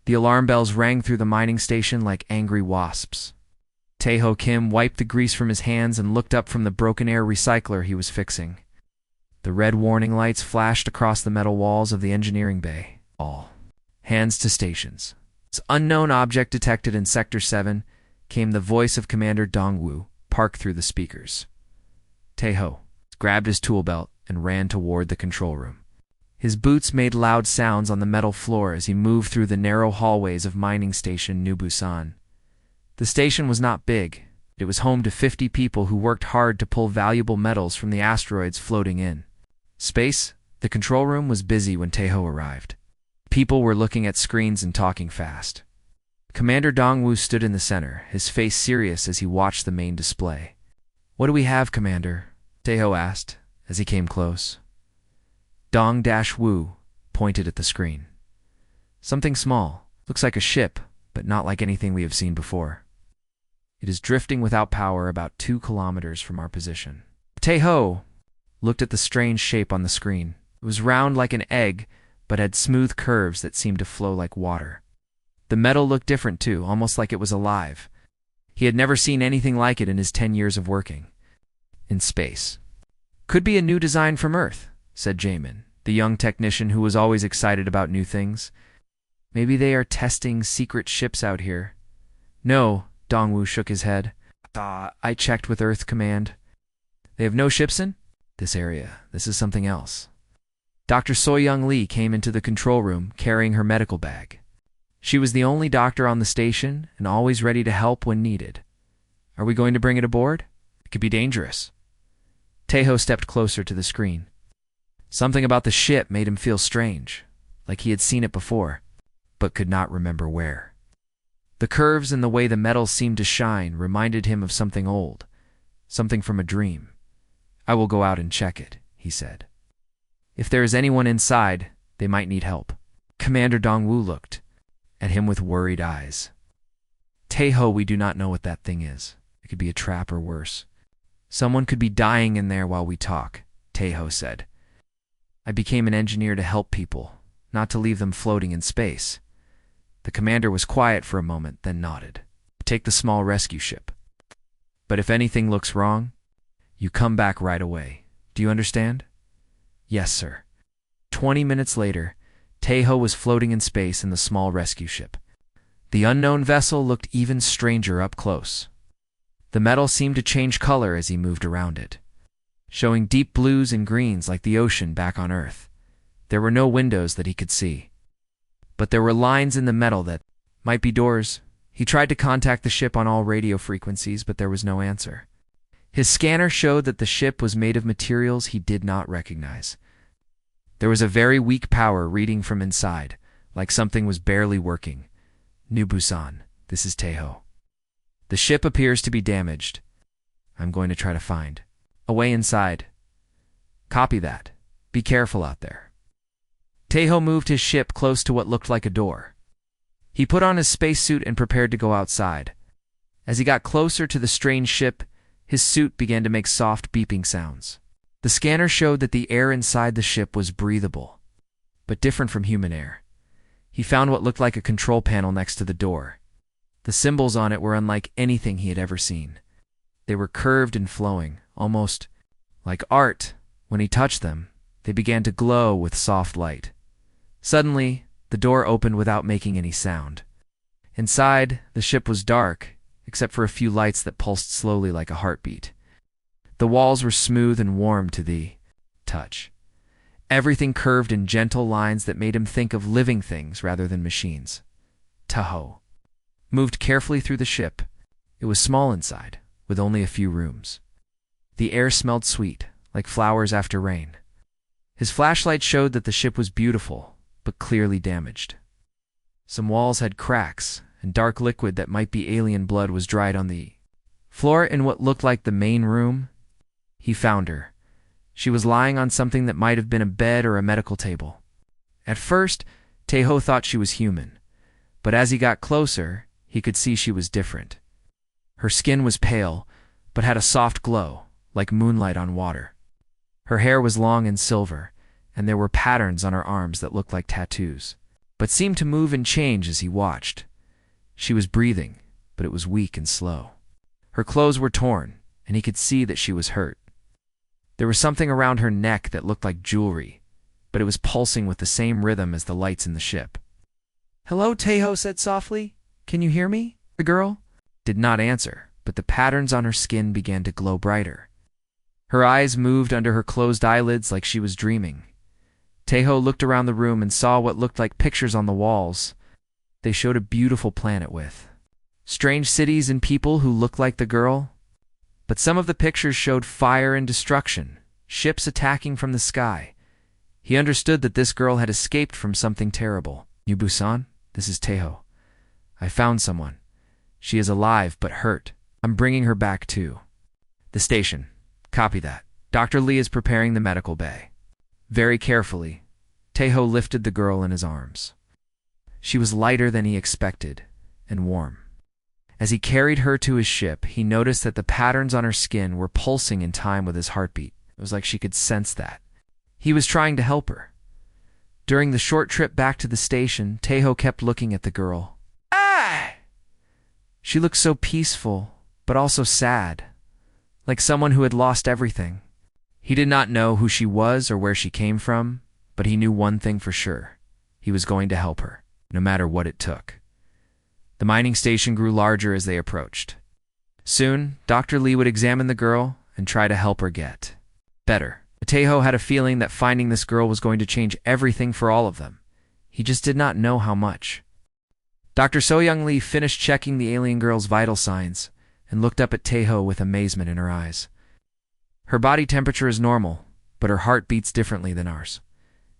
The alarm bells rang through the mining station like angry wasps. Tae-ho Kim wiped the grease from his hands and looked up from the broken air recycler he was fixing. The red warning lights flashed across the metal walls of the engineering bay. All hands to stations. As unknown object detected in Sector 7, came the voice of Commander Dong-woo, parked through the speakers. Tae-ho grabbed his tool belt and ran toward the control room. His boots made loud sounds on the metal floor as he moved through the narrow hallways of mining station New Busan. The station was not big. It was home to 50 people who worked hard to pull valuable metals from the asteroids floating in space. The control room was busy when Tae-ho arrived. People were looking at screens and talking fast. Commander Dong-woo stood in the center, his face serious as he watched the main display. "What do we have, Commander?" Tae-ho asked as he came close. Dong-woo pointed at the screen. "Something small. Looks like a ship, but not like anything we have seen before. It is drifting without power about 2 kilometers from our position." Tae-ho looked at the strange shape on the screen. It was round like an egg, but had smooth curves that seemed to flow like water. The metal looked different too, almost like it was alive. He had never seen anything like it in his 10 years of working in space. "Could be a new design from Earth," said Jamin, the young technician who was always excited about new things. "Maybe they are testing secret ships out here." "No," Dong-woo shook his head. "I checked with Earth Command. They have no ships in this area. This is something else." Dr. So-young Lee came into the control room carrying her medical bag. She was the only doctor on the station and always ready to help when needed. "Are we going to bring it aboard? It could be dangerous." Tae-ho stepped closer to the screen. Something about the ship made him feel strange, like he had seen it before, but could not remember where. The curves and the way the metal seemed to shine reminded him of something old, something from a dream. "I will go out and check it," he said. "If there is anyone inside, they might need help." Commander Dong-woo looked at him with worried eyes. "Tae-ho, we do not know what that thing is. It could be a trap or worse. Someone could be dying in there while we talk," Tae-ho said. "I became an engineer to help people, not to leave them floating in space." The commander was quiet for a moment, then nodded. "Take the small rescue ship. But if anything looks wrong, you come back right away. Do you understand?" "Yes, sir." 20 minutes later, Tae-ho was floating in space in the small rescue ship. The unknown vessel looked even stranger up close. The metal seemed to change color as he moved around it, showing deep blues and greens like the ocean back on Earth. There were no windows that he could see, but there were lines in the metal that might be doors. He tried to contact the ship on all radio frequencies, but there was no answer. His scanner showed that the ship was made of materials he did not recognize. There was a very weak power reading from inside, like something was barely working. "New Busan, this is Tae-ho. The ship appears to be damaged. I'm going to try to find a way inside. Copy that. Be careful out there." Tae-ho moved his ship close to what looked like a door. He put on his spacesuit and prepared to go outside. As he got closer to the strange ship, his suit began to make soft beeping sounds. The scanner showed that the air inside the ship was breathable, but different from human air. He found what looked like a control panel next to the door. The symbols on it were unlike anything he had ever seen. They were curved and flowing, almost like art. When he touched them, they began to glow with soft light. Suddenly, the door opened without making any sound. Inside, the ship was dark, except for a few lights that pulsed slowly like a heartbeat. The walls were smooth and warm to the touch. Everything curved in gentle lines that made him think of living things rather than machines. Tae-ho moved carefully through the ship. It was small inside, with only a few rooms. The air smelled sweet, like flowers after rain. His flashlight showed that the ship was beautiful, but clearly damaged. Some walls had cracks, and dark liquid that might be alien blood was dried on the floor in what looked like the main room. He found her. She was lying on something that might have been a bed or a medical table. At first, Tae-ho thought she was human, but as he got closer, he could see she was different. Her skin was pale, but had a soft glow, like moonlight on water. Her hair was long and silver, and there were patterns on her arms that looked like tattoos. but seemed to move and change as he watched. She was breathing, but it was weak and slow. Her clothes were torn, and he could see that she was hurt. There was something around her neck that looked like jewelry, but it was pulsing with the same rhythm as the lights in the ship. "Hello," Taeho said softly. "Can you hear me?" The girl did not answer, but the patterns on her skin began to glow brighter. Her eyes moved under her closed eyelids like she was dreaming. Taeho looked around the room and saw what looked like pictures on the walls. They showed a beautiful planet with strange cities and people who looked like the girl. But some of the pictures showed fire and destruction, ships attacking from the sky. He understood that this girl had escaped from something terrible. "Yubu-san, this is Taeho. I found someone. She is alive but hurt. I'm bringing her back too." "The station. Copy that. Dr. Lee is preparing the medical bay." Very carefully, Taeho lifted the girl in his arms. She was lighter than he expected, and warm. As he carried her to his ship, he noticed that the patterns on her skin were pulsing in time with his heartbeat. It was like she could sense that. He was trying to help her. During the short trip back to the station, Taeho kept looking at the girl. "Ah!" She looked so peaceful, but also sad, like someone who had lost everything. He did not know who she was or where she came from, but he knew one thing for sure. He was going to help her, no matter what it took. The mining station grew larger as they approached. Soon, Dr. Lee would examine the girl and try to help her get better. Taeho had a feeling that finding this girl was going to change everything for all of them. He just did not know how much. Dr. So-Young Lee finished checking the alien girl's vital signs and looked up at Taeho with amazement in her eyes. "Her body temperature is normal, but her heart beats differently than ours.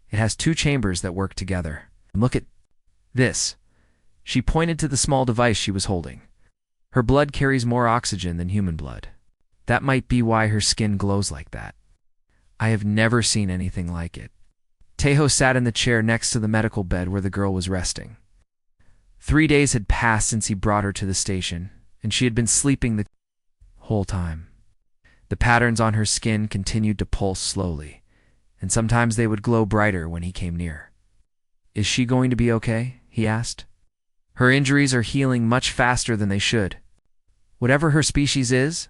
It has 2 chambers that work together. And look at this." She pointed to the small device she was holding. "Her blood carries more oxygen than human blood. That might be why her skin glows like that. I have never seen anything like it." Taeho sat in the chair next to the medical bed where the girl was resting. 3 days had passed since he brought her to the station, and she had been sleeping the whole time. The patterns on her skin continued to pulse slowly, and sometimes they would glow brighter when he came near. "Is she going to be okay?" he asked. "Her injuries are healing much faster than they should. Whatever her species is,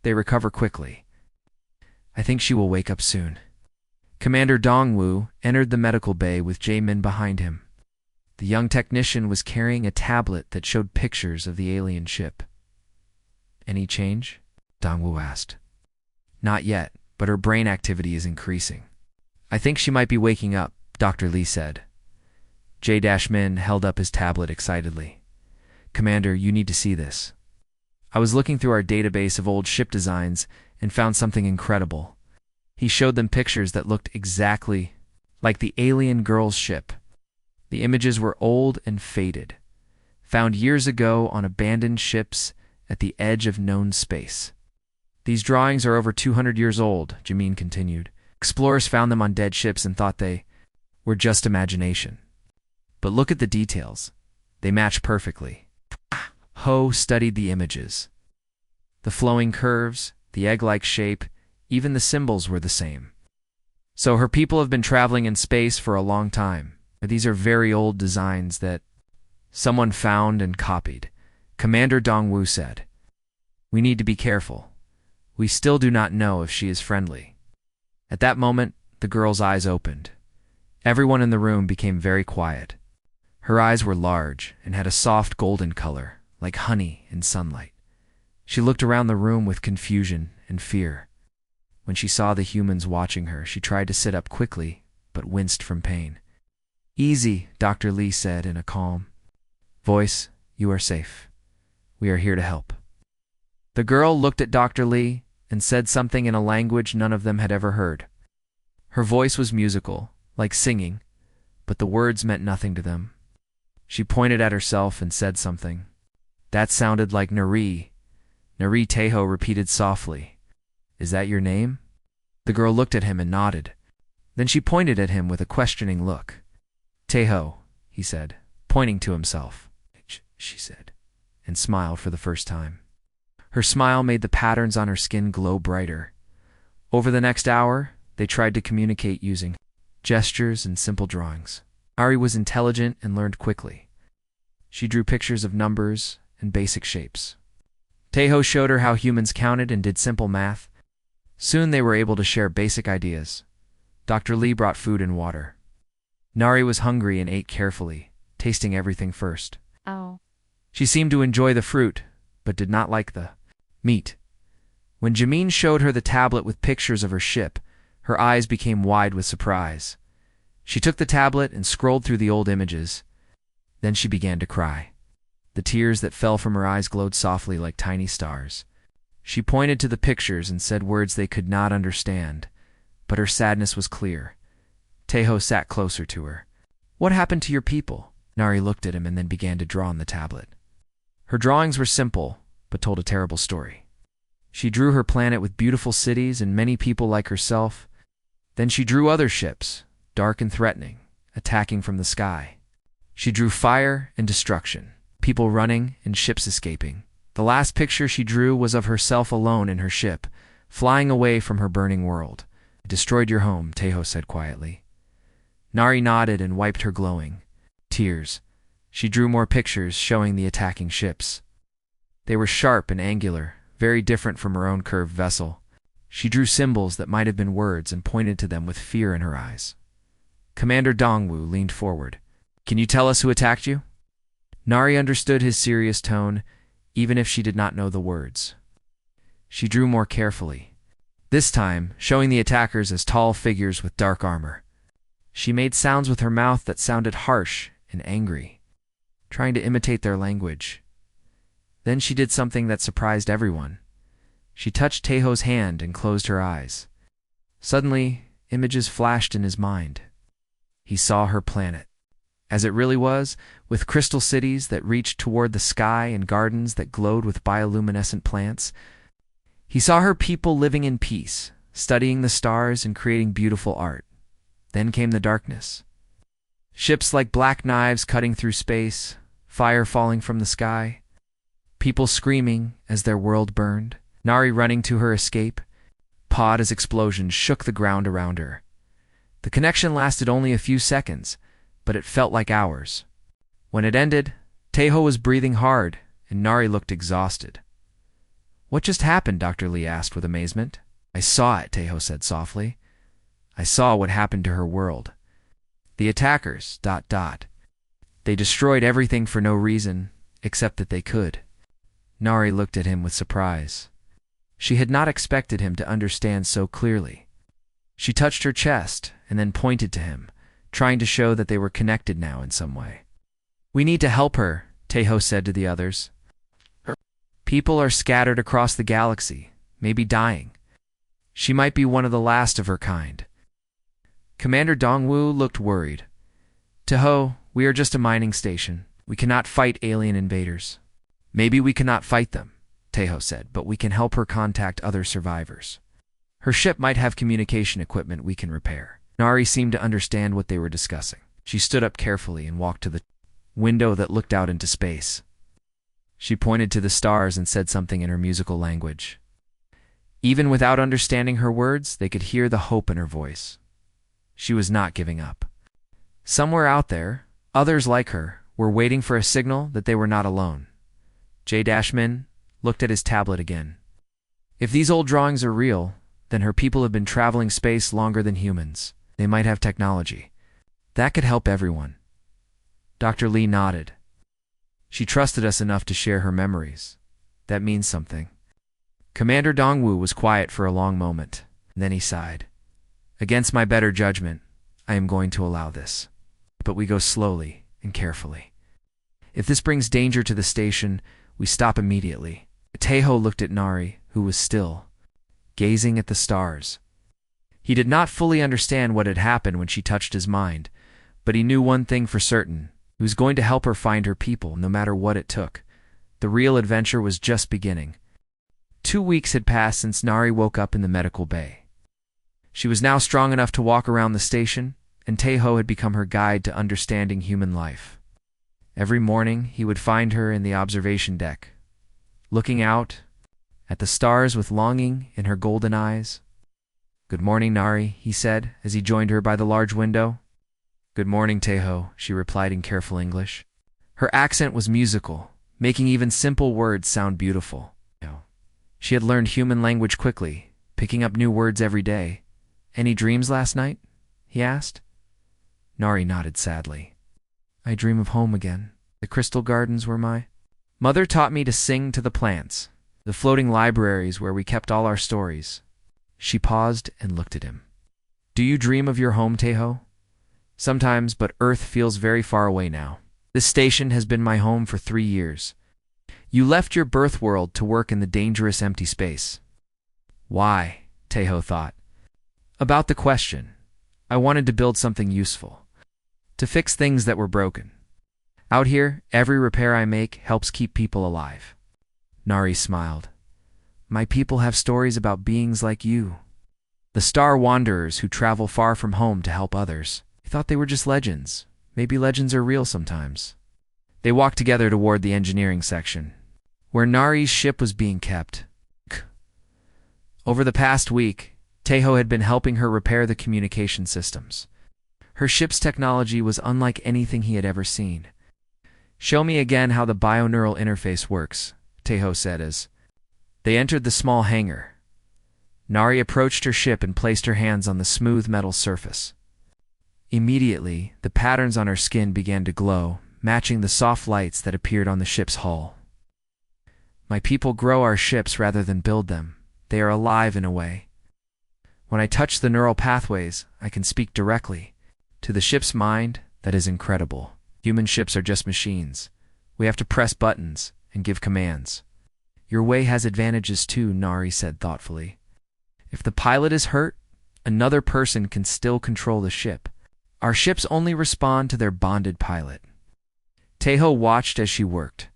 they recover quickly. I think she will wake up soon." Commander Dongwoo entered the medical bay with Jae-min behind him. The young technician was carrying a tablet that showed pictures of the alien ship. "Any change?" Dongwoo asked. "Not yet, but her brain activity is increasing. I think she might be waking up," Dr. Lee said. Jae-min held up his tablet excitedly. "Commander, you need to see this. I was looking through our database of old ship designs and found something incredible." He showed them pictures that looked exactly like the alien girl's ship. The images were old and faded, found years ago on abandoned ships at the edge of known space. "These drawings are over 200 years old," Jae-min continued. "Explorers found them on dead ships and thought they were just imagination. But look at the details. They match perfectly." Ho studied the images. The flowing curves, the egg-like shape, even the symbols were the same. "So her people have been traveling in space for a long time. These are very old designs that someone found and copied," Commander Dongwoo said. "We need to be careful. We still do not know if she is friendly." At that moment, the girl's eyes opened. Everyone in the room became very quiet. Her eyes were large and had a soft golden color, like honey in sunlight. She looked around the room with confusion and fear. When she saw the humans watching her, she tried to sit up quickly, but winced from pain. "Easy," Dr. Lee said in a calm voice. "You are safe. We are here to help." The girl looked at Dr. Lee and said something in a language none of them had ever heard. Her voice was musical, like singing, but the words meant nothing to them. She pointed at herself and said something. That sounded like Nari. Nari, Taeho repeated softly. "Is that your name?" The girl looked at him and nodded. Then she pointed at him with a questioning look. "Taeho," he said, pointing to himself. She said, and smiled for the first time. Her smile made the patterns on her skin glow brighter. Over the next hour, they tried to communicate using gestures and simple drawings. Nari was intelligent and learned quickly. She drew pictures of numbers and basic shapes. Teho showed her how humans counted and did simple math. Soon they were able to share basic ideas. Dr. Lee brought food and water. Nari was hungry and ate carefully, tasting everything first. Oh. She seemed to enjoy the fruit, but did not like the meat. When Jameen showed her the tablet with pictures of her ship, her eyes became wide with surprise. She took the tablet and scrolled through the old images. Then she began to cry. The tears that fell from her eyes glowed softly like tiny stars. She pointed to the pictures and said words they could not understand, but her sadness was clear. Teho sat closer to her. "What happened to your people?" Nari looked at him and then began to draw on the tablet. Her drawings were simple, but told a terrible story. She drew her planet with beautiful cities and many people like herself. Then she drew other ships, dark and threatening, attacking from the sky. She drew fire and destruction, people running and ships escaping. The last picture she drew was of herself alone in her ship, flying away from her burning world. "I destroyed your home," Teho said quietly. Nari nodded and wiped her glowing tears. She drew more pictures showing the attacking ships. They were sharp and angular, very different from her own curved vessel. She drew symbols that might have been words and pointed to them with fear in her eyes. Commander Dongwu leaned forward. "Can you tell us who attacked you?" Nari understood his serious tone, even if she did not know the words. She drew more carefully, this time showing the attackers as tall figures with dark armor. She made sounds with her mouth that sounded harsh and angry, trying to imitate their language. Then she did something that surprised everyone. She touched Teho's hand and closed her eyes. Suddenly, images flashed in his mind. He saw her planet, as it really was, with crystal cities that reached toward the sky and gardens that glowed with bioluminescent plants. He saw her people living in peace, studying the stars and creating beautiful art. Then came the darkness. Ships like black knives cutting through space, fire falling from the sky, people screaming as their world burned, Nari running to her escape. Pod as explosions shook the ground around her. The connection lasted only a few seconds, but it felt like hours. When it ended, Teho was breathing hard, and Nari looked exhausted. "What just happened?" Dr. Lee asked with amazement. "I saw it," Teho said softly. "I saw what happened to her world. The attackers, ... They destroyed everything for no reason, except that they could." Nari looked at him with surprise. She had not expected him to understand so clearly. She touched her chest and then pointed to him, trying to show that they were connected now in some way. "We need to help her," Teho said to the others. "Her people are scattered across the galaxy, maybe dying. She might be one of the last of her kind." Commander Dongwu looked worried. "Teho, we are just a mining station. We cannot fight alien invaders." "Maybe we cannot fight them," Teho said, "but we can help her contact other survivors. Her ship might have communication equipment we can repair." Nari seemed to understand what they were discussing. She stood up carefully and walked to the window that looked out into space. She pointed to the stars and said something in her musical language. Even without understanding her words, they could hear the hope in her voice. She was not giving up. Somewhere out there, others like her were waiting for a signal that they were not alone. J-Min looked at his tablet again. If these old drawings are real, then her people have been traveling space longer than humans. They might have technology. That could help everyone. Dr. Lee nodded. She trusted us enough to share her memories. That means something. Commander Dongwu was quiet for a long moment. Then he sighed. "Against my better judgment, I am going to allow this. But we go slowly and carefully. If this brings danger to the station, we stop immediately." Teho looked at Nari, who was still, gazing at the stars. He did not fully understand what had happened when she touched his mind, but he knew one thing for certain. He was going to help her find her people, no matter what it took. The real adventure was just beginning. 2 weeks had passed since Nari woke up in the medical bay. She was now strong enough to walk around the station, and Teho had become her guide to understanding human life. Every morning, he would find her in the observation deck, looking out at the stars with longing in her golden eyes. "Good morning, Nari," he said, as he joined her by the large window. Good morning, Teho, she replied in careful English. Her accent was musical, making even simple words sound beautiful. She had learned human language quickly, picking up new words every day. Any dreams last night? He asked. Nari nodded sadly. I dream of home again. The crystal gardens were my mother taught me to sing to the plants, the floating libraries where we kept all our stories. She paused and looked at him. Do you dream of your home, Teho? Sometimes, but Earth feels very far away now. This station has been my home for 3 years. You left your birth world to work in the dangerous empty space. Why? Teho thought. About the question. I wanted to build something useful. To fix things that were broken. Out here, every repair I make helps keep people alive. Nari smiled. My people have stories about beings like you. The star wanderers who travel far from home to help others. I thought they were just legends. Maybe legends are real sometimes. They walked together toward the engineering section, where Nari's ship was being kept. Over the past week, Teho had been helping her repair the communication systems. Her ship's technology was unlike anything he had ever seen. Show me again how the bioneural interface works, Teho said as they entered the small hangar. Nari approached her ship and placed her hands on the smooth metal surface. Immediately, the patterns on her skin began to glow, matching the soft lights that appeared on the ship's hull. My people grow our ships rather than build them. They are alive in a way. When I touch the neural pathways, I can speak directly. To the ship's mind, that is incredible. Human ships are just machines. We have to press buttons and give commands. Your way has advantages too, Nari said thoughtfully. If the pilot is hurt, another person can still control the ship. Our ships only respond to their bonded pilot. Teho watched as she worked.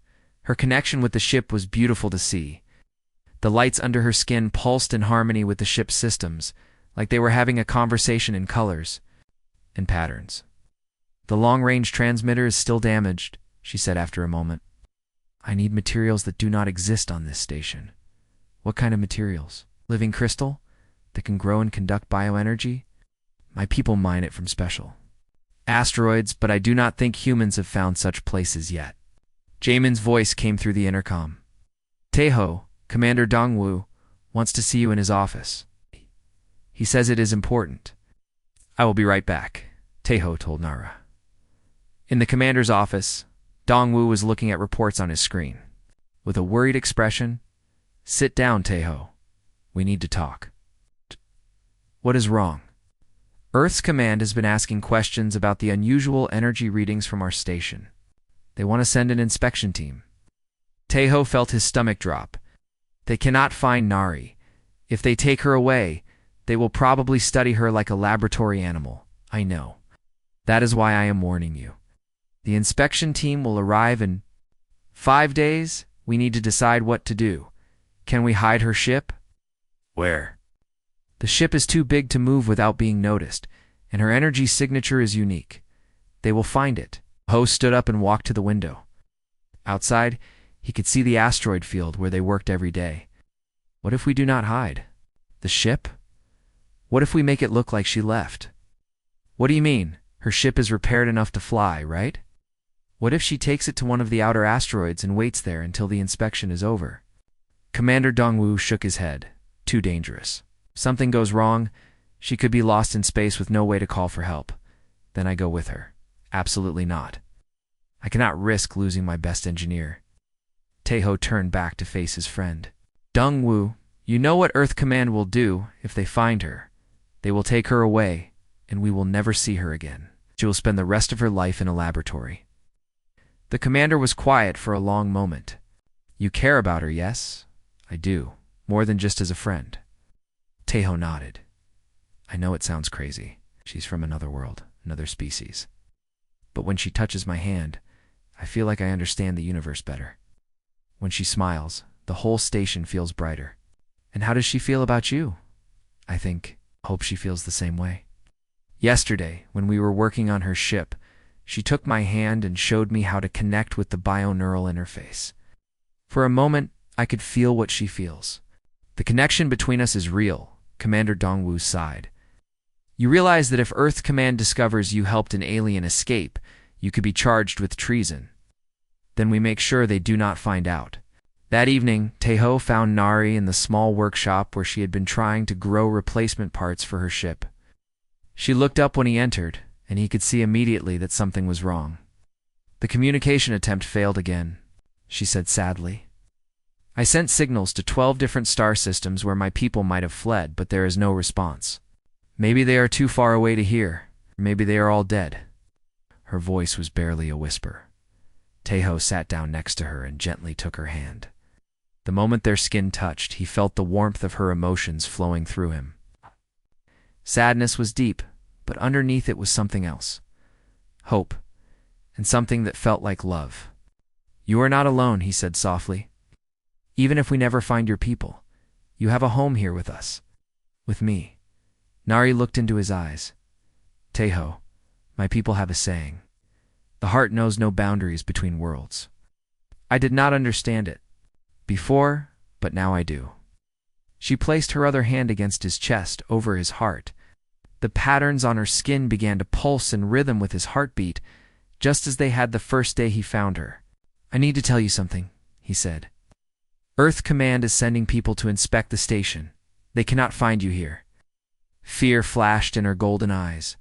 Her connection with the ship was beautiful to see. The lights under her skin pulsed in harmony with the ship's systems, like they were having a conversation in colors and patterns. The long-range transmitter is still damaged, she said after a moment. I need materials that do not exist on this station. What kind of materials? Living crystal? That can grow and conduct bioenergy? My people mine it from special asteroids, but I do not think humans have found such places yet. Jamin's voice came through the intercom. Teho, Commander Dongwu, wants to see you in his office. He says it is important. I will be right back, Teho told Nara. In the commander's office, Dongwu was looking at reports on his screen. With a worried expression, Sit down, Teho. We need to talk. What is wrong? Earth's command has been asking questions about the unusual energy readings from our station. They want to send an inspection team. Teho felt his stomach drop. They cannot find Nari. If they take her away, they will probably study her like a laboratory animal. I know. That is why I am warning you. The inspection team will arrive in 5 days. We need to decide what to do. Can we hide her ship? Where? The ship is too big to move without being noticed, and her energy signature is unique. They will find it. Ho stood up and walked to the window. Outside, he could see the asteroid field where they worked every day. What if we do not hide? The ship? What if we make it look like she left? What do you mean? Her ship is repaired enough to fly, right? What if she takes it to one of the outer asteroids and waits there until the inspection is over? Commander Dongwu shook his head. Too dangerous. Something goes wrong, she could be lost in space with no way to call for help. Then I go with her. Absolutely not. I cannot risk losing my best engineer. Teho turned back to face his friend. Dongwu, you know what Earth Command will do if they find her. They will take her away, and we will never see her again. She will spend the rest of her life in a laboratory. The commander was quiet for a long moment. You care about her, yes? I do. More than just as a friend. Teho nodded. I know it sounds crazy. She's from another world, another species. But when she touches my hand, I feel like I understand the universe better. When she smiles, the whole station feels brighter. And how does she feel about you? I hope she feels the same way. Yesterday, when we were working on her ship, she took my hand and showed me how to connect with the bioneural interface. For a moment, I could feel what she feels. The connection between us is real, Commander Dongwu sighed. You realize that if Earth Command discovers you helped an alien escape, you could be charged with treason. Then we make sure they do not find out. That evening, Taeho found Nari in the small workshop where she had been trying to grow replacement parts for her ship. She looked up when he entered, and he could see immediately that something was wrong. The communication attempt failed again, she said sadly. I sent signals to 12 different star systems where my people might have fled, but there is no response. Maybe they are too far away to hear. Maybe they are all dead. Her voice was barely a whisper. Taeho sat down next to her and gently took her hand. The moment their skin touched, he felt the warmth of her emotions flowing through him. Sadness was deep, but underneath it was something else. Hope, and something that felt like love. You are not alone, he said softly. Even if we never find your people, you have a home here with us. With me. Nari looked into his eyes. Taeho, my people have a saying. The heart knows no boundaries between worlds. I did not understand it before, but now I do. She placed her other hand against his chest, over his heart. The patterns on her skin began to pulse in rhythm with his heartbeat, just as they had the first day he found her. I need to tell you something, he said. Earth Command is sending people to inspect the station. They cannot find you here. Fear flashed in her golden eyes.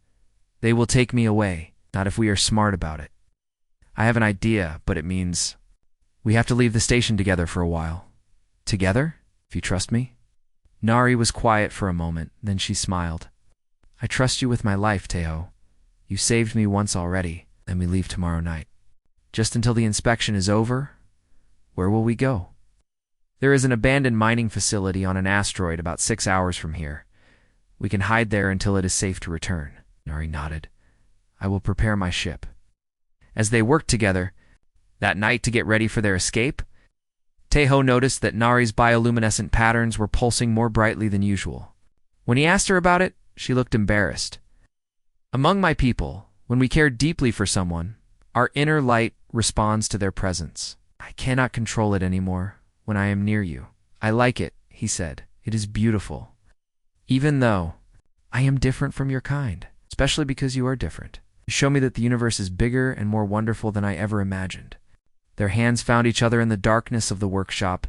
They will take me away, not if we are smart about it. I have an idea, but it means we have to leave the station together for a while. Together? If you trust me? Nari was quiet for a moment, then she smiled. I trust you with my life, Taeho. You saved me once already, and we leave tomorrow night. Just until the inspection is over, where will we go? There is an abandoned mining facility on an asteroid about 6 hours from here. We can hide there until it is safe to return. Nari nodded. I will prepare my ship. As they worked together, that night to get ready for their escape, Taeho noticed that Nari's bioluminescent patterns were pulsing more brightly than usual. When he asked her about it, she looked embarrassed. Among my people, when we care deeply for someone, our inner light responds to their presence. I cannot control it anymore when I am near you. I like it, he said. It is beautiful. Even though I am different from your kind, especially because you are different. You show me that the universe is bigger and more wonderful than I ever imagined. Their hands found each other in the darkness of the workshop,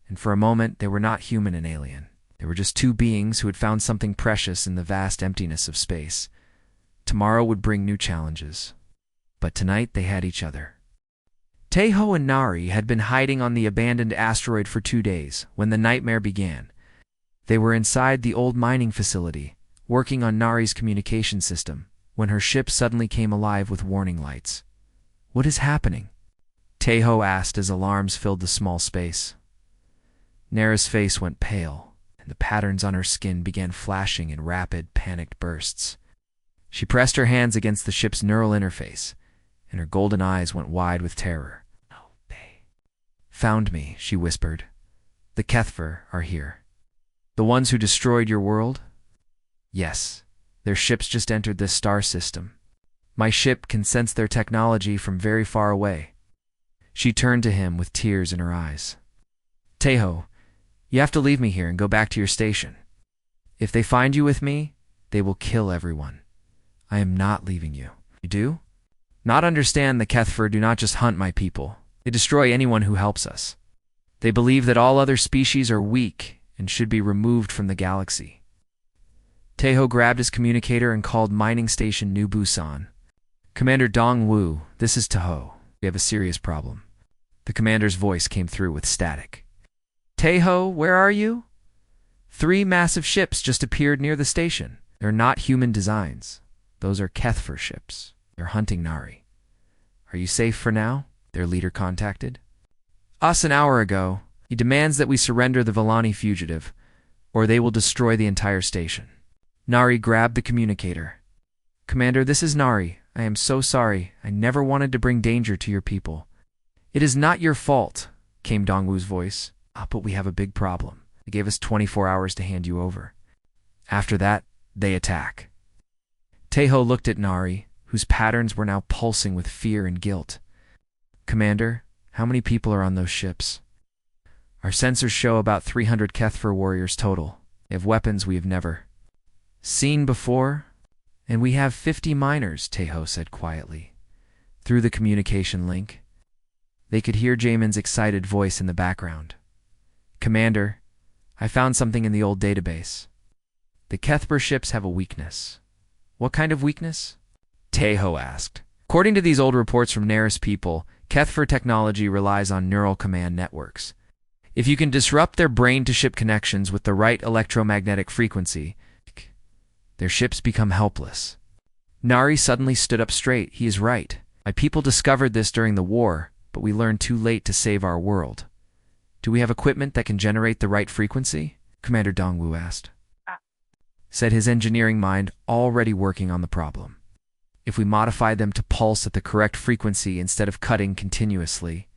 and for a moment they were not human and alien. They were just two beings who had found something precious in the vast emptiness of space. Tomorrow would bring new challenges, but tonight they had each other. Taeho and Nari had been hiding on the abandoned asteroid for 2 days when the nightmare began. They were inside the old mining facility, working on Nari's communication system, when her ship suddenly came alive with warning lights. What is happening? Taeho asked as alarms filled the small space. Nara's face went pale, and the patterns on her skin began flashing in rapid, panicked bursts. She pressed her hands against the ship's neural interface, and her golden eyes went wide with terror. No, they found me, she whispered. The Kethver are here. The ones who destroyed your world? Yes, their ships just entered this star system. My ship can sense their technology from very far away. She turned to him with tears in her eyes. Taeho, you have to leave me here and go back to your station. If they find you with me, they will kill everyone. I am not leaving you. You do? Not understand the Kethver do not just hunt my people. They destroy anyone who helps us. They believe that all other species are weak and should be removed from the galaxy. Taeho grabbed his communicator and called Mining Station New Busan. Commander Dong-woo, this is Taeho. We have a serious problem. The commander's voice came through with static. Taeho, where are you? 3 massive ships just appeared near the station. They're not human designs. Those are Kethver ships. They're hunting Nari. Are you safe for now? Their leader contacted. Us an hour ago. He demands that we surrender the Villani fugitive, or they will destroy the entire station. Nari grabbed the communicator. Commander, this is Nari. I am so sorry. I never wanted to bring danger to your people. It is not your fault, came Dongwoo's voice. But we have a big problem. They gave us 24 hours to hand you over. After that, they attack. Taeho looked at Nari, whose patterns were now pulsing with fear and guilt. Commander, how many people are on those ships? Our sensors show about 300 Kethver warriors total. They have weapons we have never Seen before? And we have 50 miners, Teho said quietly. Through the communication link, they could hear Jamin's excited voice in the background. Commander, I found something in the old database. The Kethper ships have a weakness. What kind of weakness? Teho asked. According to these old reports from Neris people, Kethper technology relies on neural command networks. If you can disrupt their brain-to-ship connections with the right electromagnetic frequency, their ships become helpless. Nari suddenly stood up straight. He is right. My people discovered this during the war, but we learned too late to save our world. Do we have equipment that can generate the right frequency? Commander Dongwu asked. Said his engineering mind already working on the problem. If we modify them to pulse at the correct frequency instead of cutting continuously,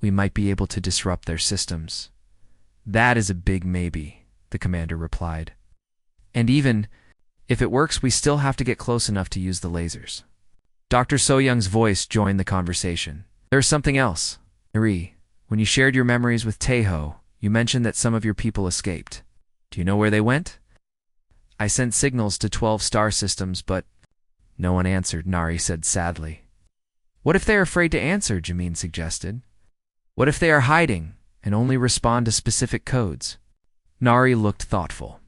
we might be able to disrupt their systems. That is a big maybe, the commander replied. And even if it works, we still have to get close enough to use the lasers. Dr. So-young's voice joined the conversation. There's something else. Nari, when you shared your memories with Teho, you mentioned that some of your people escaped. Do you know where they went? I sent signals to 12 star systems, but no one answered, Nari said sadly. What if they are afraid to answer, Jamin suggested. What if they are hiding and only respond to specific codes? Nari looked thoughtful.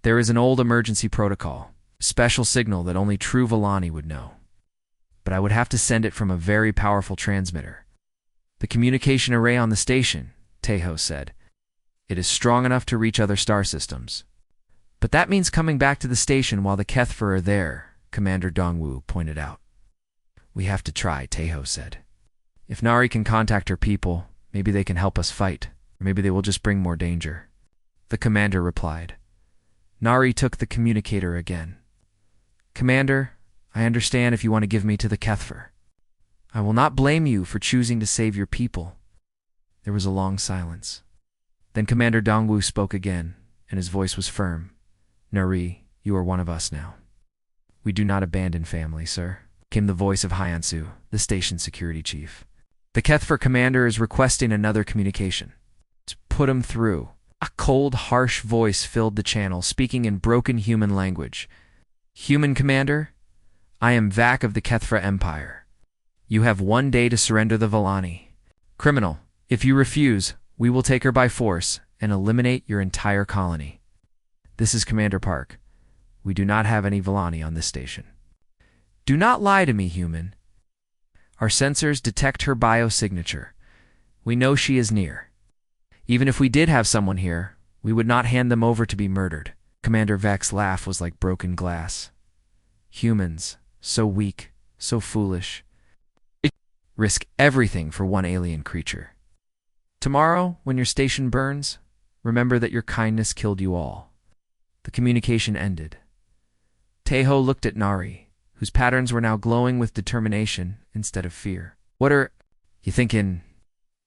There is an old emergency protocol, a special signal that only true Villani would know. But I would have to send it from a very powerful transmitter. The communication array on the station, Teho said. It is strong enough to reach other star systems. But that means coming back to the station while the Kethfer are there, Commander Dongwu pointed out. We have to try, Teho said. If Nari can contact her people, maybe they can help us fight, or maybe they will just bring more danger. The commander replied. Nari took the communicator again. Commander, I understand if you want to give me to the Kethfer. I will not blame you for choosing to save your people. There was a long silence. Then Commander Dongwu spoke again, and his voice was firm. Nari, you are one of us now. We do not abandon family, sir, came the voice of Hyansu, the station security chief. The Kethfer commander is requesting another communication. Put him through. A cold, harsh voice filled the channel, speaking in broken human language. Human commander, I am Vak of the Kethfer Empire. You have 1 day to surrender the Villani. Criminal, if you refuse, we will take her by force and eliminate your entire colony. This is Commander Park. We do not have any Villani on this station. Do not lie to me, human. Our sensors detect her biosignature. We know she is near. Even if we did have someone here, we would not hand them over to be murdered. Commander Vak's laugh was like broken glass. Humans, so weak, so foolish, risk everything for one alien creature. Tomorrow, when your station burns, remember that your kindness killed you all. The communication ended. Teho looked at Nari, whose patterns were now glowing with determination instead of fear. What are you thinking?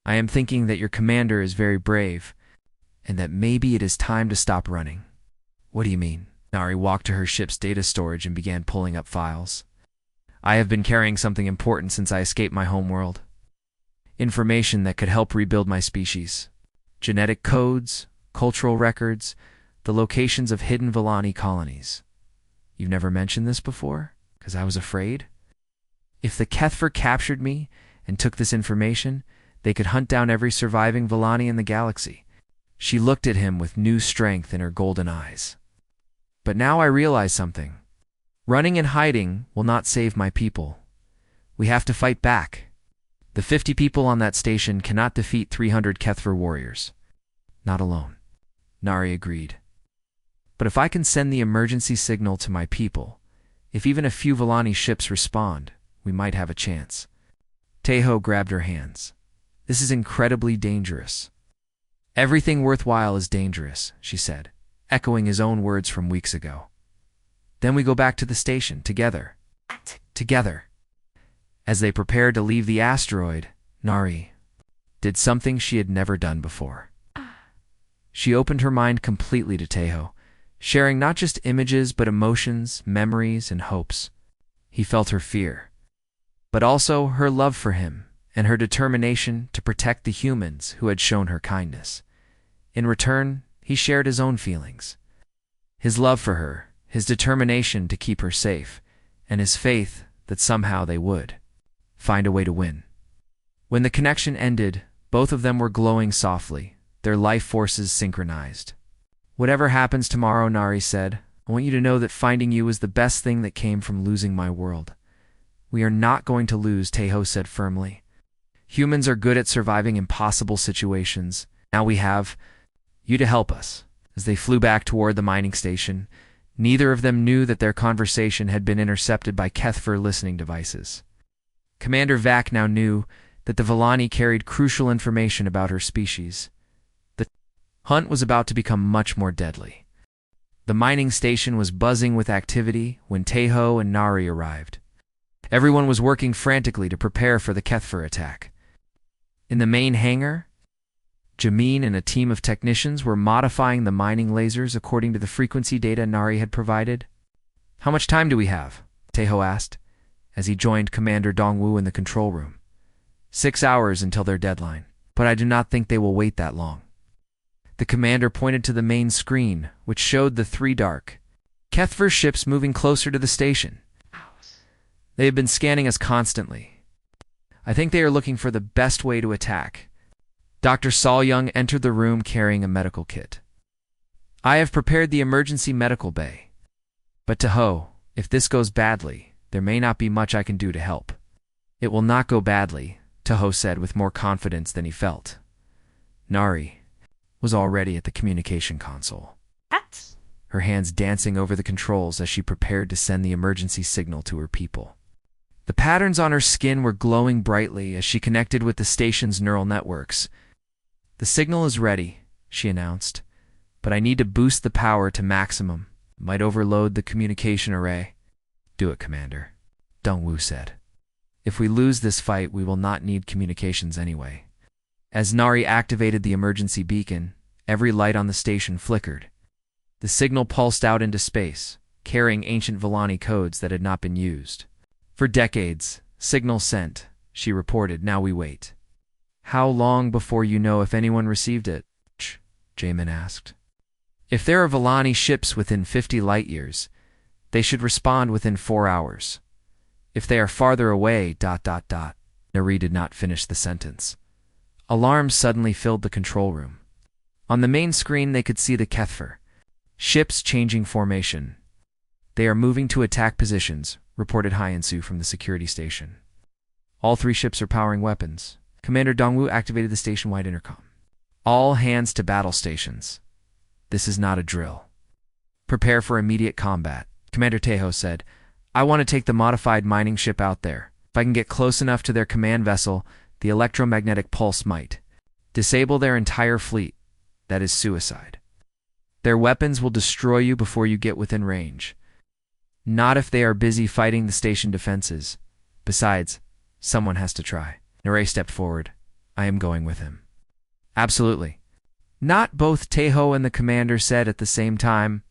I am thinking that your commander is very brave, and that maybe it is time to stop running. What do you mean? Nari walked to her ship's data storage and began pulling up files. I have been carrying something important since I escaped my homeworld. Information that could help rebuild my species. Genetic codes, cultural records, the locations of hidden Villani colonies. You've never mentioned this before? Because I was afraid? If the Kethfer captured me and took this information, they could hunt down every surviving Villani in the galaxy. She looked at him with new strength in her golden eyes. But now I realize something. Running and hiding will not save my people. We have to fight back. The 50 people on that station cannot defeat 300 Kethfer warriors. Not alone. Nari agreed. But if I can send the emergency signal to my people, if even a few Villani ships respond, we might have a chance. Teho grabbed her hands. This is incredibly dangerous. Everything worthwhile is dangerous, she said, echoing his own words from weeks ago. Then we go back to the station, together. Together. As they prepared to leave the asteroid, Nari did something she had never done before. She opened her mind completely to Teho, sharing not just images but emotions, memories, and hopes. He felt her fear, but also her love for him and her determination to protect the humans who had shown her kindness. In return, he shared his own feelings. His love for her, his determination to keep her safe, and his faith that somehow they would find a way to win. When the connection ended, both of them were glowing softly, their life forces synchronized. "Whatever happens tomorrow," Nari said, "I want you to know that finding you was the best thing that came from losing my world." "We are not going to lose," Taeho said firmly. "Humans are good at surviving impossible situations. Now we have you to help us." As they flew back toward the mining station, neither of them knew that their conversation had been intercepted by Kethfer listening devices. Commander Vac now knew that the Villani carried crucial information about her species. The hunt was about to become much more deadly. The mining station was buzzing with activity when Taeho and Nari arrived. Everyone was working frantically to prepare for the Kethfer attack. In the main hangar, Jamin and a team of technicians were modifying the mining lasers according to the frequency data Nari had provided. "How much time do we have?" Taeho asked, as he joined Commander Dongwu in the control room. 6 hours until their deadline, but I do not think they will wait that long." The commander pointed to the main screen, which showed the 3 dark Kethfer ships moving closer to the station. "They have been scanning us constantly. I think they are looking for the best way to attack." Dr. Sol-Young entered the room carrying a medical kit. "I have prepared the emergency medical bay. But Taeho, if this goes badly, there may not be much I can do to help." "It will not go badly," Taeho said with more confidence than he felt. Nari was already at the communication console, her hands dancing over the controls as she prepared to send the emergency signal to her people. The patterns on her skin were glowing brightly as she connected with the station's neural networks. "The signal is ready," she announced, "but I need to boost the power to maximum. Might overload the communication array." "Do it, Commander," Dongwu said. "If we lose this fight, we will not need communications anyway." As Nari activated the emergency beacon, every light on the station flickered. The signal pulsed out into space, carrying ancient Villani codes that had not been used. "For decades, signal sent," she reported. "Now we wait." "How long before you know if anyone received it?" Jamin asked. "If there are Villani ships within 50 light-years, they should respond within 4 hours. If they are farther away, ... Nari did not finish the sentence. Alarms suddenly filled the control room. On the main screen they could see the Kethfer ships changing formation. "They are moving to attack positions," reported Hyensu from the security station. "All 3 ships are powering weapons." Commander Dongwu activated the station-wide intercom. "All hands to battle stations. This is not a drill. Prepare for immediate combat." Commander Taeho said, "I want to take the modified mining ship out there. If I can get close enough to their command vessel, the electromagnetic pulse might disable their entire fleet. That is suicide. Their weapons will destroy you before you get within range. Not if they are busy fighting the station defenses. Besides, someone has to try." Nare stepped forward. "I am going with him." "Absolutely." Not both Taeho and the commander said at the same time.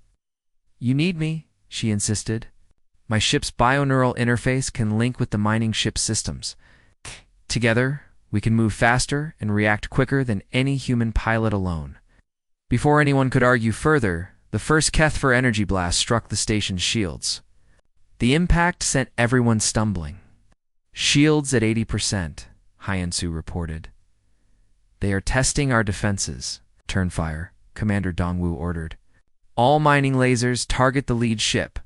"You need me," she insisted. "My ship's bioneural interface can link with the mining ship's systems. Together, we can move faster and react quicker than any human pilot alone." Before anyone could argue further, the first Kethfer energy blast struck the station's shields. The impact sent everyone stumbling. "Shields at 80%, Hyensu reported. "They are testing our defenses." "Turn fire," Commander Dongwu ordered. "All mining lasers target the lead ship."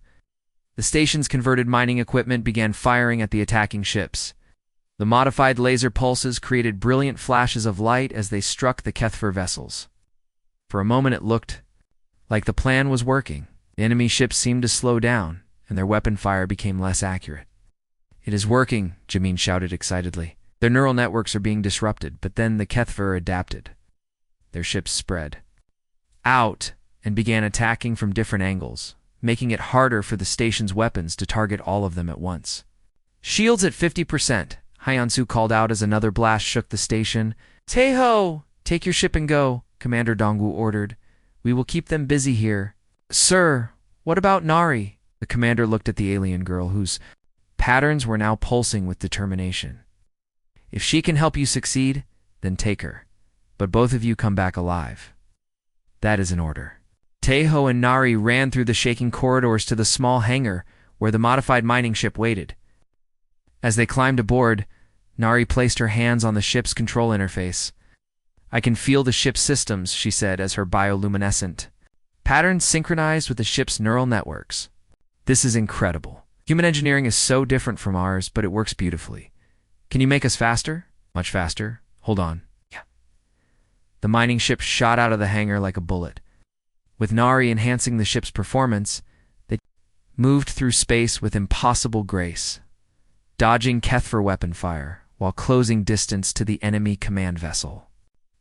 The station's converted mining equipment began firing at the attacking ships. The modified laser pulses created brilliant flashes of light as they struck the Kethfer vessels. For a moment it looked like the plan was working. The enemy ships seemed to slow down, and their weapon fire became less accurate. "It is working," Jamin shouted excitedly. "Their neural networks are being disrupted, but then the Kethfer adapted. Their ships spread out and began attacking from different angles, making it harder for the station's weapons to target all of them at once." "Shields at 50%, Hyensu called out as another blast shook the station. "Taeho, take your ship and go," Commander Dongwu ordered. "We will keep them busy here." "Sir, what about Nari?" The commander looked at the alien girl, whose patterns were now pulsing with determination. "If she can help you succeed, then take her. But both of you come back alive." "That is an order." Teho and Nari ran through the shaking corridors to the small hangar where the modified mining ship waited. As they climbed aboard, Nari placed her hands on the ship's control interface. "I can feel the ship's systems," she said as her bioluminescent patterns synchronized with the ship's neural networks. "This is incredible. Human engineering is so different from ours, but it works beautifully. Can you make us faster?" "Much faster. Hold on." "Yeah." The mining ship shot out of the hangar like a bullet. With Nari enhancing the ship's performance, they moved through space with impossible grace, dodging Kethfer weapon fire while closing distance to the enemy command vessel.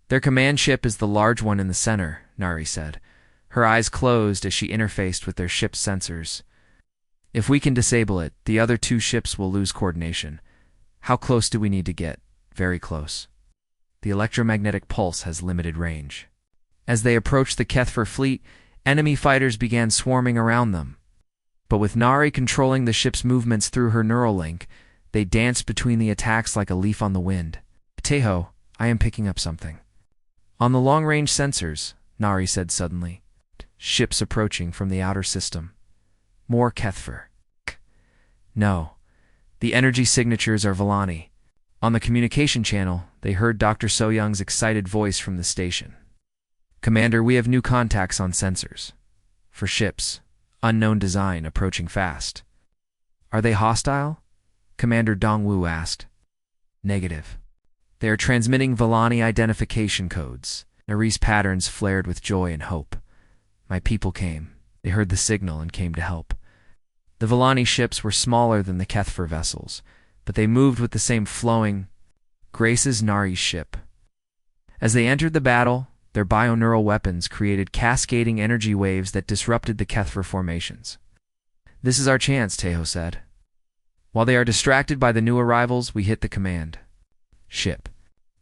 "Their command ship is the large one in the center," Nari said, her eyes closed as she interfaced with their ship's sensors. "If we can disable it, the other two ships will lose coordination. How close do we need to get?" "Very close. The electromagnetic pulse has limited range." As they approached the Kethfer fleet, enemy fighters began swarming around them. But with Nari controlling the ship's movements through her neural link, they danced between the attacks like a leaf on the wind. "Teho, I am picking up something." "On the long-range sensors," Nari said suddenly. "Ships approaching from the outer system. More Kethfer." "No. The energy signatures are Villani." On the communication channel, they heard Dr. So-Young's excited voice from the station. "Commander, we have new contacts on sensors. For ships, unknown design, approaching fast." "Are they hostile?" Commander Dongwu asked. "Negative. They are transmitting Villani identification codes." Nari's patterns flared with joy and hope. "My people came. They heard the signal and came to help." The Villani ships were smaller than the Kethfer vessels, but they moved with the same flowing grace as Nari's ship. As they entered the battle, their bioneural weapons created cascading energy waves that disrupted the Kethfer formations. "This is our chance," Teho said. While they are distracted by the new arrivals, we hit the command ship.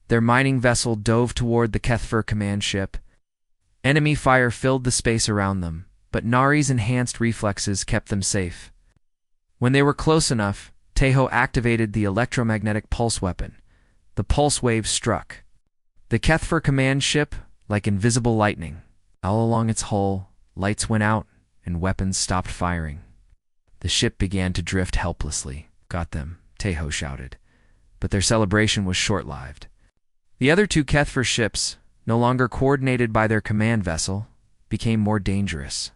Their mining vessel dove toward the Kethfer command ship. Enemy fire filled the space around them, but Nari's enhanced reflexes kept them safe. When they were close enough, Teho activated the electromagnetic pulse weapon. The pulse wave struck the Kethfer command ship like invisible lightning. All along its hull, lights went out and weapons stopped firing. The ship began to drift helplessly. "Got them," Teho shouted. But their celebration was short-lived. The other two Kethfer ships, no longer coordinated by their command vessel, became more dangerous.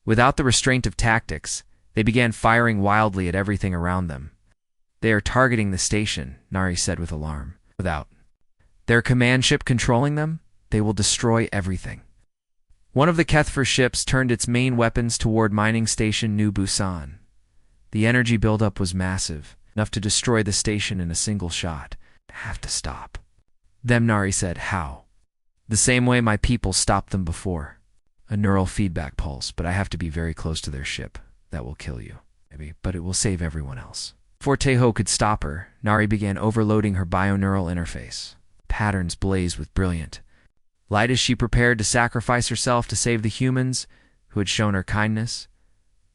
Without the restraint of tactics, they began firing wildly at everything around them. "They are targeting the station," Nari said with alarm. "Without their command ship controlling them, they will destroy everything." One of the Kethfer ships turned its main weapons toward mining station New Busan. The energy buildup was massive, enough to destroy the station in a single shot. "Have to stop them," Nari said. "How?" "The same way my people stopped them before. A neural feedback pulse, but I have to be very close to their ship. That will kill you, maybe, but it will save everyone else." Before Teho could stop her, Nari began overloading her bioneural interface. Patterns blazed with brilliant light as she prepared to sacrifice herself to save the humans who had shown her kindness.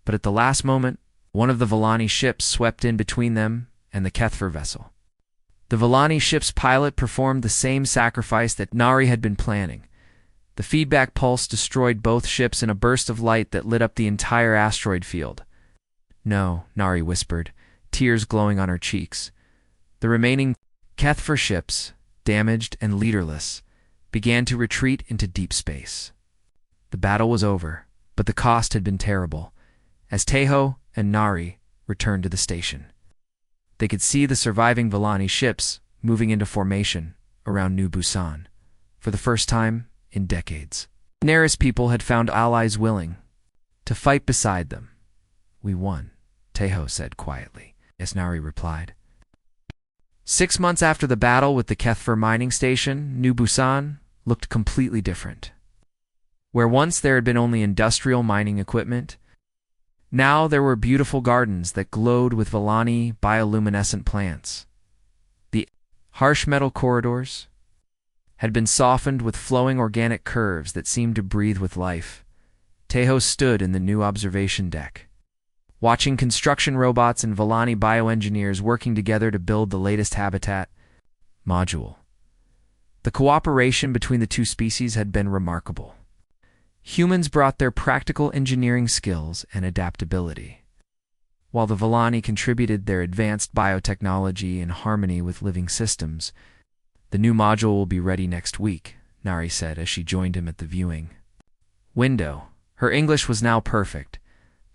But at the last moment, one of the Villani ships swept in between them and the Kethfer vessel. The Villani ship's pilot performed the same sacrifice that Nari had been planning. The feedback pulse destroyed both ships in a burst of light that lit up the entire asteroid field. "No," Nari whispered, tears glowing on her cheeks. The remaining Kethfer ships, damaged and leaderless, began to retreat into deep space. The battle was over, but the cost had been terrible, as Teho and Nari returned to the station. They could see the surviving Villani ships moving into formation around New Busan for the first time in decades. Neris people had found allies willing to fight beside them. "We won," Teho said quietly. "Yes," Nari replied. 6 months after the battle with the Kethfer mining station, New Busan looked completely different. Where once there had been only industrial mining equipment, now there were beautiful gardens that glowed with Villani bioluminescent plants. The harsh metal corridors had been softened with flowing organic curves that seemed to breathe with life. Teho stood in the new observation deck, watching construction robots and Villani bioengineers working together to build the latest habitat module. The cooperation between the two species had been remarkable. Humans brought their practical engineering skills and adaptability, while the Villani contributed their advanced biotechnology in harmony with living systems. The new module will be ready next week, Nari said as she joined him at the viewing window. Her English was now perfect,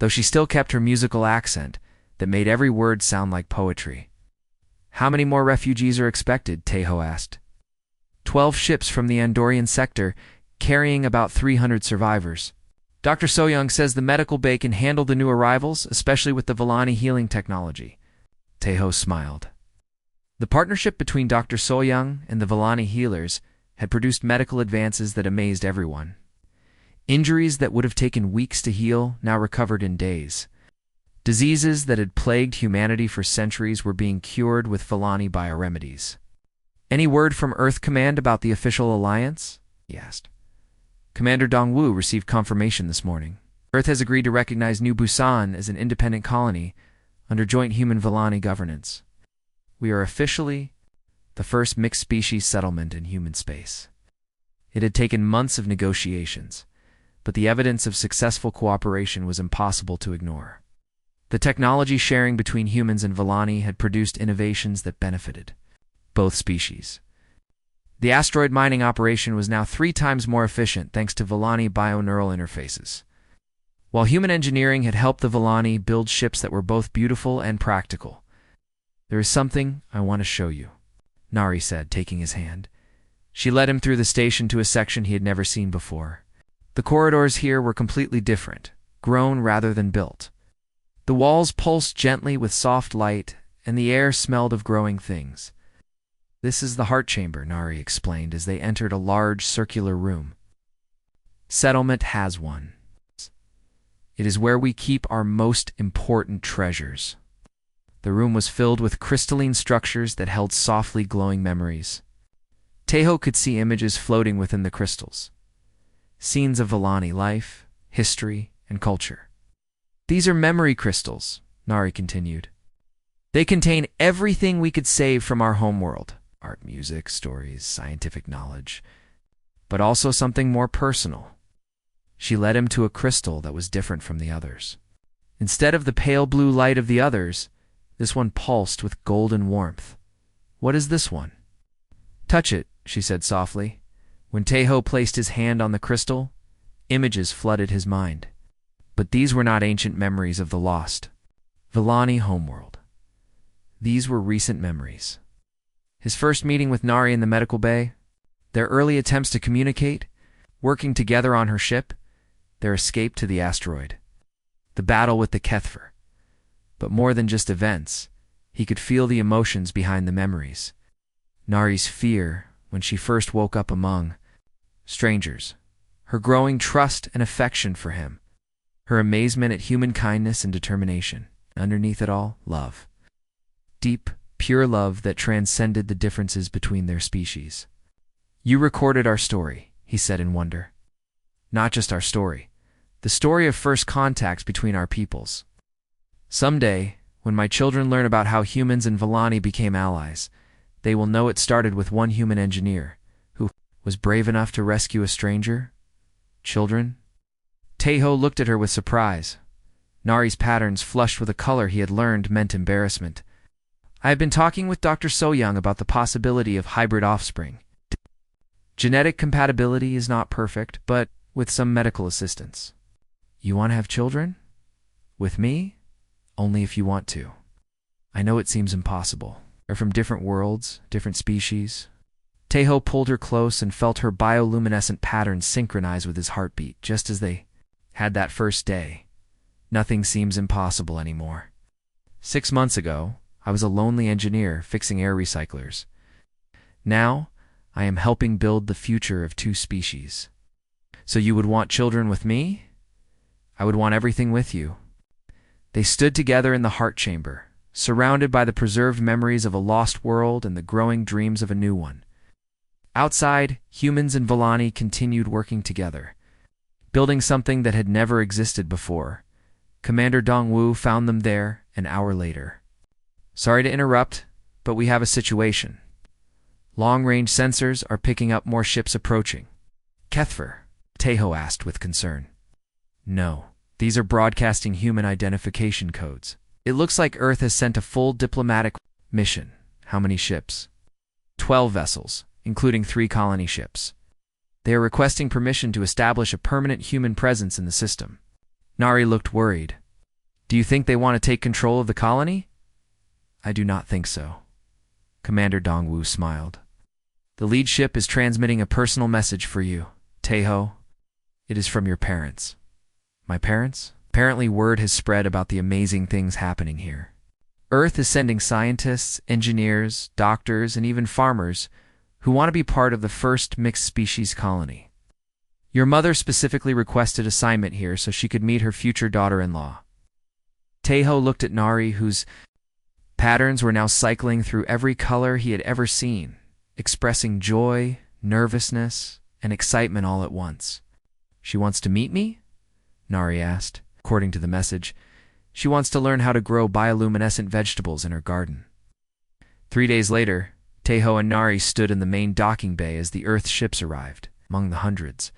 though she still kept her musical accent that made every word sound like poetry. How many more refugees are expected? Taeho asked. 12 ships from the Andorian sector, carrying about 300 survivors. Dr. Soyoung says the medical bay can handle the new arrivals, especially with the Villani healing technology. Taeho smiled. The partnership between Dr. Soyoung and the Villani healers had produced medical advances that amazed everyone. Injuries that would have taken weeks to heal now recovered in days. Diseases that had plagued humanity for centuries were being cured with Villani bioremedies. Any word from Earth Command about the official alliance? He asked. Commander Dongwu received confirmation this morning. Earth has agreed to recognize New Busan as an independent colony under joint human-Villani governance. We are officially the first mixed-species settlement in human space. It had taken months of negotiations, but the evidence of successful cooperation was impossible to ignore. The technology sharing between humans and Villani had produced innovations that benefited both species. The asteroid mining operation was now 3 times more efficient thanks to Villani bioneural interfaces. While human engineering had helped the Villani build ships that were both beautiful and practical. There is something I want to show you, Nari said, taking his hand. She led him through the station to a section he had never seen before. The corridors here were completely different, grown rather than built. The walls pulsed gently with soft light, and the air smelled of growing things. This is the heart chamber, Nari explained as they entered a large circular room. Settlement has one. It is where we keep our most important treasures. The room was filled with crystalline structures that held softly glowing memories. Taeho could see images floating within the crystals. Scenes of Villani life, history, and culture. These are memory crystals, Nari continued. They contain everything we could save from our homeworld. Art, music, stories, scientific knowledge, but also something more personal. She led him to a crystal that was different from the others. Instead of the pale blue light of the others, this one pulsed with golden warmth. What is this one? Touch it, she said softly. When Taeho placed his hand on the crystal, images flooded his mind. But these were not ancient memories of the lost Villani homeworld. These were recent memories. His first meeting with Nari in the medical bay, their early attempts to communicate, working together on her ship, their escape to the asteroid, the battle with the Kethver. But more than just events, he could feel the emotions behind the memories. Nari's fear when she first woke up among strangers, her growing trust and affection for him, her amazement at human kindness and determination, underneath it all, love. Deep, pure love that transcended the differences between their species. You recorded our story, he said in wonder. Not just our story, the story of first contact between our peoples. Someday, when my children learn about how humans and Villani became allies, they will know it started with one human engineer, who was brave enough to rescue a stranger. Children? Taeho looked at her with surprise. Nari's patterns, flushed with a color he had learned, meant embarrassment. I have been talking with Dr. Soyoung about the possibility of hybrid offspring. Genetic compatibility is not perfect, but with some medical assistance. You want to have children? With me? Only if you want to. I know it seems impossible. They're from different worlds, different species. Taeho pulled her close and felt her bioluminescent patterns synchronize with his heartbeat, just as they had that first day. Nothing seems impossible anymore. 6 months ago, I was a lonely engineer fixing air recyclers. Now, I am helping build the future of 2 species. So you would want children with me? I would want everything with you. They stood together in the heart chamber, surrounded by the preserved memories of a lost world and the growing dreams of a new one. Outside, humans and Villani continued working together, building something that had never existed before. Commander Dongwu found them there an hour later. Sorry to interrupt, but we have a situation. Long-range sensors are picking up more ships approaching. Kethver. Teho asked with concern. No, these are broadcasting human identification codes. It looks like Earth has sent a full diplomatic mission. How many ships? 12 vessels, including 3 colony ships. They are requesting permission to establish a permanent human presence in the system. Nari looked worried. Do you think they want to take control of the colony? I do not think so. Commander Dongwu smiled. The lead ship is transmitting a personal message for you, Teho. It is from your parents. My parents? Apparently word has spread about the amazing things happening here. Earth is sending scientists, engineers, doctors, and even farmers who want to be part of the first mixed species colony. Your mother specifically requested assignment here so she could meet her future daughter-in-law. Teho looked at Nari, whose patterns were now cycling through every color he had ever seen, expressing joy, nervousness, and excitement all at once. She wants to meet me? Nari asked. According to the message, she wants to learn how to grow bioluminescent vegetables in her garden. 3 days later, Teho and Nari stood in the main docking bay as the Earth ships arrived. Among the hundreds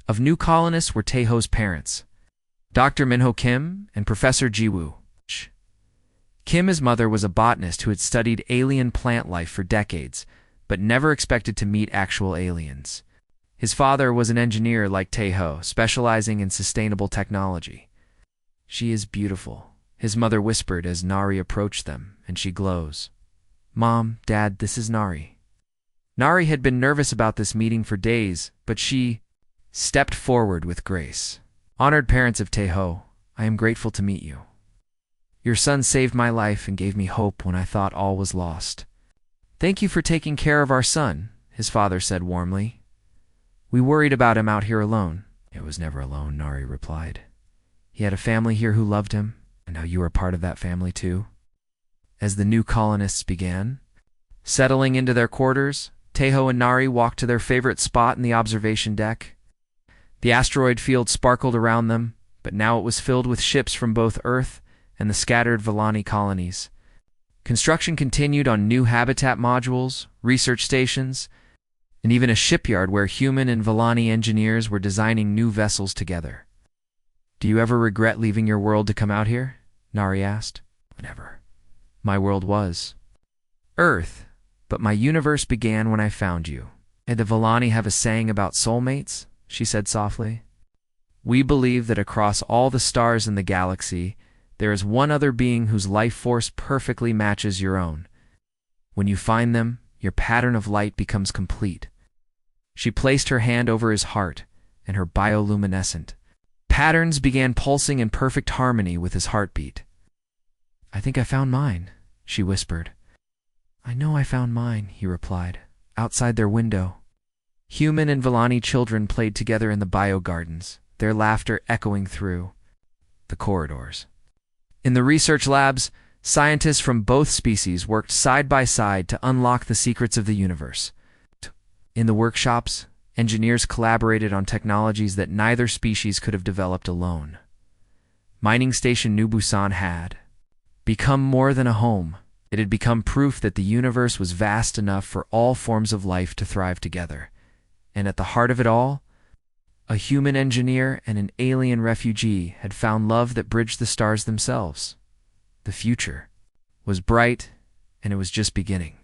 of new colonists were Teho's parents, Dr. Minho Kim and Professor Jiwoo. Kim's mother was a botanist who had studied alien plant life for decades, but never expected to meet actual aliens. His father was an engineer like Teho, specializing in sustainable technology. She is beautiful, his mother whispered as Nari approached them, and she glows. Mom, Dad, this is Nari. Nari had been nervous about this meeting for days, but she stepped forward with grace. Honored parents of Teho, I am grateful to meet you. Your son saved my life and gave me hope when I thought all was lost. Thank you for taking care of our son, his father said warmly. We worried about him out here alone. It was never alone, Nari replied. He had a family here who loved him, and now you are part of that family too. As the new colonists began settling into their quarters, Teho and Nari walked to their favorite spot in the observation deck. The asteroid field sparkled around them, but now it was filled with ships from both Earth and the scattered Villani colonies. Construction continued on new habitat modules, research stations, and even a shipyard where human and Villani engineers were designing new vessels together. Do you ever regret leaving your world to come out here? Nari asked. Never. My world was Earth, but my universe began when I found you. Did the Villani have a saying about soulmates? She said softly. We believe that across all the stars in the galaxy, there is one other being whose life force perfectly matches your own. When you find them, your pattern of light becomes complete. She placed her hand over his heart, and her bioluminescent patterns began pulsing in perfect harmony with his heartbeat. I think I found mine, she whispered. I know I found mine, he replied. Outside their window, human and Villani children played together in the biogardens, their laughter echoing through the corridors. In the research labs, scientists from both species worked side by side to unlock the secrets of the universe. In the workshops, engineers collaborated on technologies that neither species could have developed alone. Mining Station New Busan had become more than a home. It had become proof that the universe was vast enough for all forms of life to thrive together. And at the heart of it all, a human engineer and an alien refugee had found love that bridged the stars themselves. The future was bright, and it was just beginning.